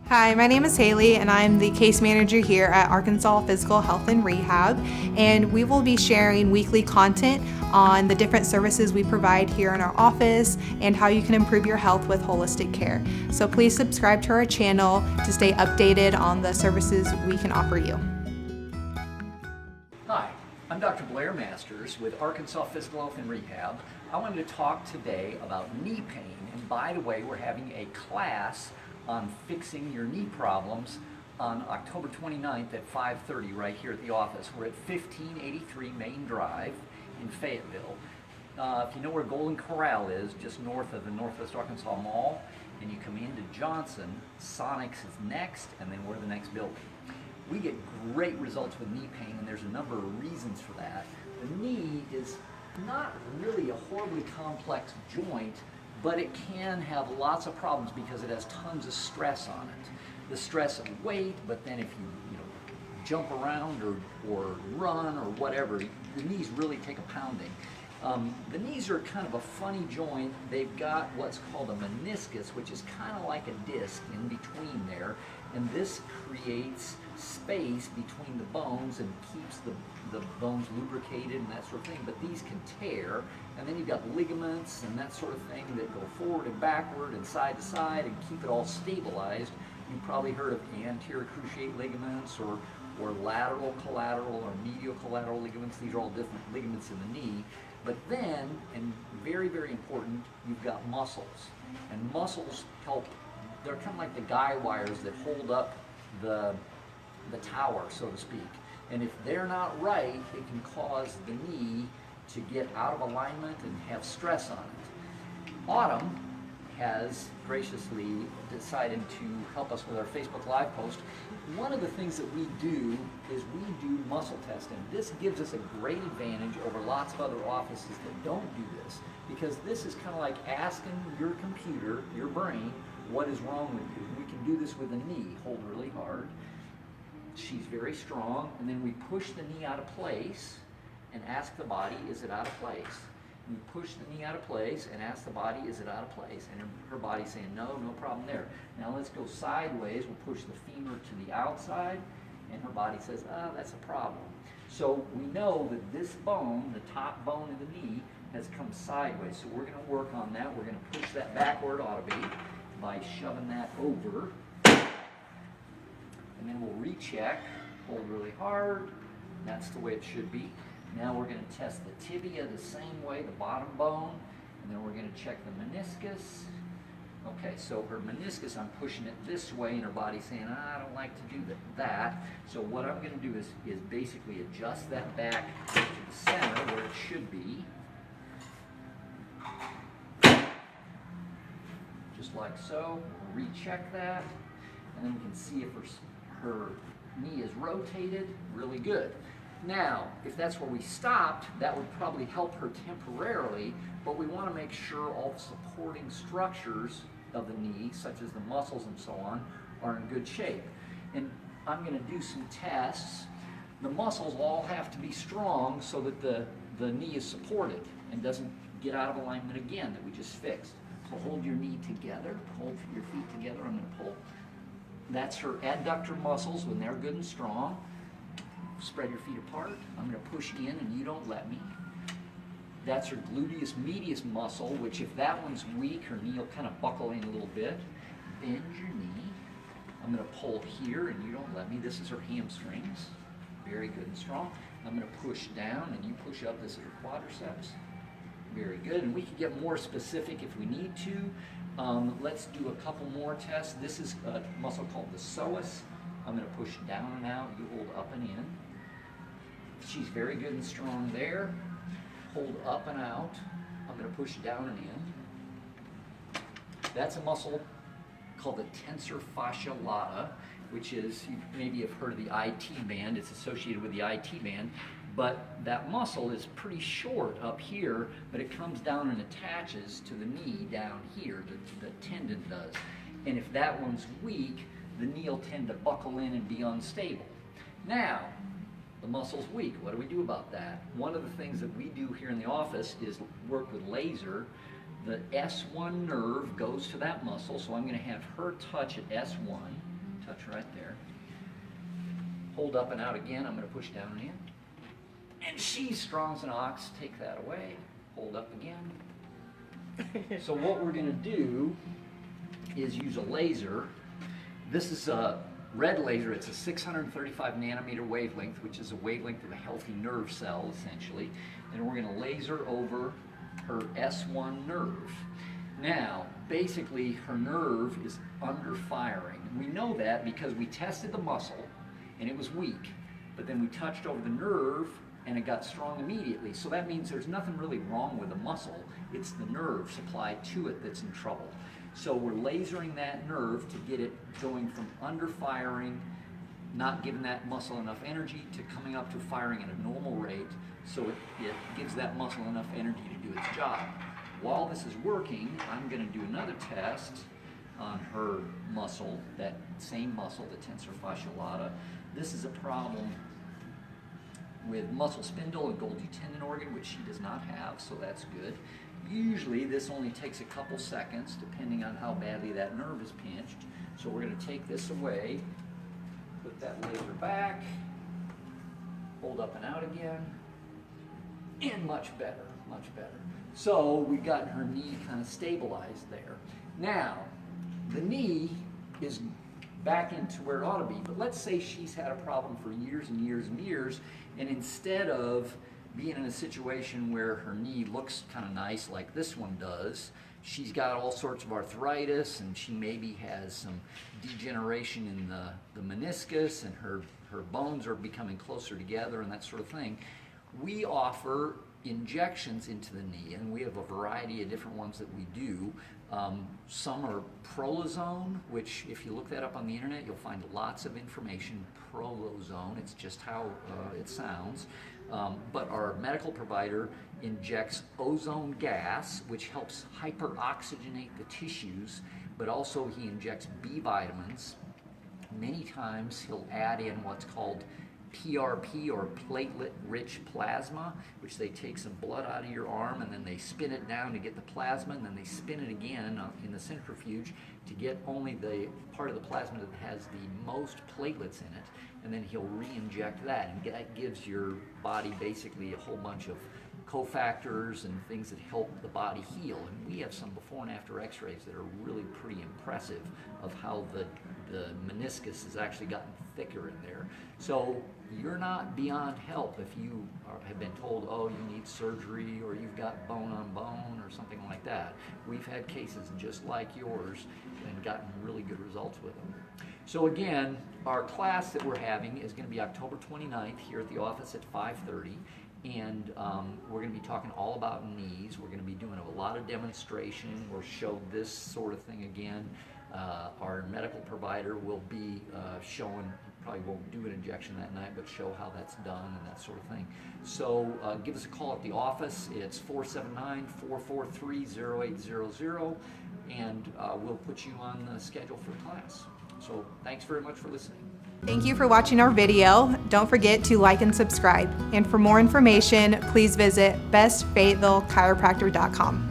Hi, my name is Haley and I'm the case manager here at Arkansas Physical Health and Rehab, and we will be sharing weekly content on the different services we provide here in our office and how you can improve your health with holistic care. So please subscribe to our channel to stay updated on the services we can offer you. Hi, I'm Dr. Blair Masters with Arkansas Physical Health and Rehab. I wanted to talk today about knee pain, and by the way, we're having a class on fixing your knee problems on October 29th at 5:30 right here at the office. We're at 1583 Main Drive in Fayetteville. If you know where Golden Corral is, just north of the Northwest Arkansas Mall, and you come into Johnson, Sonic's is next, and then we're the next building. We get great results with knee pain, and there's a number of reasons for that. The knee is not really a horribly complex joint, but it can have lots of problems because it has tons of stress on it. The stress of weight, but then if you jump around or run or whatever, the knees really take a pounding. The knees are kind of a funny joint. They've got what's called a meniscus, which is kind of like a disc in between there, and this creates space between the bones and keeps the bones lubricated and that sort of thing, but these can tear, and then you've got ligaments and that sort of thing that go forward and backward and side to side and keep it all stabilized. You've probably heard of anterior cruciate ligaments or lateral collateral or medial collateral ligaments. These are all different ligaments in the knee. But then, and very, very important, you've got muscles. And muscles help, they're kind of like the guy wires that hold up the tower, so to speak. And if they're not right, it can cause the knee to get out of alignment and have stress on it. Autumn has graciously decided to help us with our Facebook Live post. One of the things that we do is we do muscle testing. This gives us a great advantage over lots of other offices that don't do this, because this is kind of like asking your computer, your brain, what is wrong with you. We can do this with the knee. Hold really hard. She's very strong, and then we push the knee out of place and ask the body, is it out of place? And we push the knee out of place and ask the body, is it out of place? And her body's saying, no problem there. Now let's go sideways. We'll push the femur to the outside, and her body says, that's a problem. So we know that this bone, the top bone of the knee, has come sideways. So we're going to work on that. We're going to push that backward, ought to be, by shoving that over. And then we'll recheck, hold really hard. That's the way it should be. Now we're going to test the tibia the same way, the bottom bone, and then we're going to check the meniscus. Okay, so her meniscus, I'm pushing it this way, and her body's saying, I don't like to do that. So what I'm going to do is basically adjust that back to the center where it should be. Just like so. We'll recheck that, and then we can see if her knee is rotated. Really good. Now, if that's where we stopped, that would probably help her temporarily, but we want to make sure all the supporting structures of the knee, such as the muscles and so on, are in good shape. And I'm going to do some tests. The muscles all have to be strong so that the knee is supported and doesn't get out of alignment again that we just fixed. So hold your knee together, hold your feet together. I'm going to pull. That's her adductor muscles when they're good and strong. Spread your feet apart. I'm going to push in and you don't let me. That's her gluteus medius muscle, which if that one's weak, her knee will kind of buckle in a little bit. Bend your knee. I'm going to pull here and you don't let me. This is her hamstrings. Very good and strong. I'm going to push down and you push up. This is her quadriceps. Very good. And we can get more specific if we need to. Let's do a couple more tests. This is a muscle called the psoas. I'm going to push down and out. You hold up and in. She's very good and strong there. Hold up and out. I'm going to push down and in. That's a muscle called the tensor fascia lata, which is, you maybe have heard of the IT band. It's associated with the IT band. But that muscle is pretty short up here, but it comes down and attaches to the knee down here. The tendon does. And if that one's weak, the knee will tend to buckle in and be unstable. Now, the muscle's weak. What do we do about that? One of the things that we do here in the office is work with laser. The S1 nerve goes to that muscle, so I'm going to have her touch at S1. touch right there. Hold up and out again. I'm going to push down and in. And she's strong as an ox. Take that away. Hold up again. So what we're going to do is use a laser. This is a red laser. It's a 635 nanometer wavelength, which is a wavelength of a healthy nerve cell, essentially. And we're going to laser over her S1 nerve. Now, basically, her nerve is under firing. We know that because we tested the muscle, and it was weak. But then we touched over the nerve, and it got strong immediately. So that means there's nothing really wrong with the muscle. It's the nerve supplied to it that's in trouble. So we're lasering that nerve to get it going from under firing, not giving that muscle enough energy, to coming up to firing at a normal rate, so it gives that muscle enough energy to do its job. While this is working, I'm going to do another test on her muscle, that same muscle, the tensor fasciae lata. This is a problem with muscle spindle and Golgi tendon organ, which she does not have, so that's good. Usually this only takes a couple seconds, depending on how badly that nerve is pinched. So we're going to take this away, put that laser back, hold up and out again, and much better, much better. So we've gotten her knee kind of stabilized there. Now, the knee is back into where it ought to be, but let's say she's had a problem for years and years and years, and instead of being in a situation where her knee looks kind of nice like this one does, she's got all sorts of arthritis, and she maybe has some degeneration in the meniscus, and her bones are becoming closer together and that sort of thing. We offer injections into the knee, and we have a variety of different ones that we do. Some are prolozone, which if you look that up on the internet, you'll find lots of information. Prolozone, it's just how it sounds. But our medical provider injects ozone gas, which helps hyperoxygenate the tissues, but also he injects B vitamins. Many times he'll add in what's called PRP, or platelet-rich plasma, which they take some blood out of your arm and then they spin it down to get the plasma, and then they spin it again in the centrifuge to get only the part of the plasma that has the most platelets in it, and then he'll re-inject that, and that gives your body basically a whole bunch of cofactors and things that help the body heal. And we have some before and after x-rays that are really pretty impressive of how the meniscus has actually gotten thicker in there. So you're not beyond help if you have been told, oh, you need surgery, or you've got bone on bone or something like that. We've had cases just like yours and gotten really good results with them. So again, our class that we're having is going to be October 29th here at the office at 5:30. And we're going to be talking all about knees. We're going to be doing a lot of demonstration. We'll show this sort of thing again. Our medical provider will be showing, probably won't do an injection that night, but show how that's done and that sort of thing. So give us a call at the office. It's 479-443-0800, and we'll put you on the schedule for class. So thanks very much for listening. Thank you for watching our video. Don't forget to like and subscribe. And for more information, please visit bestfayettevillechiropractor.com.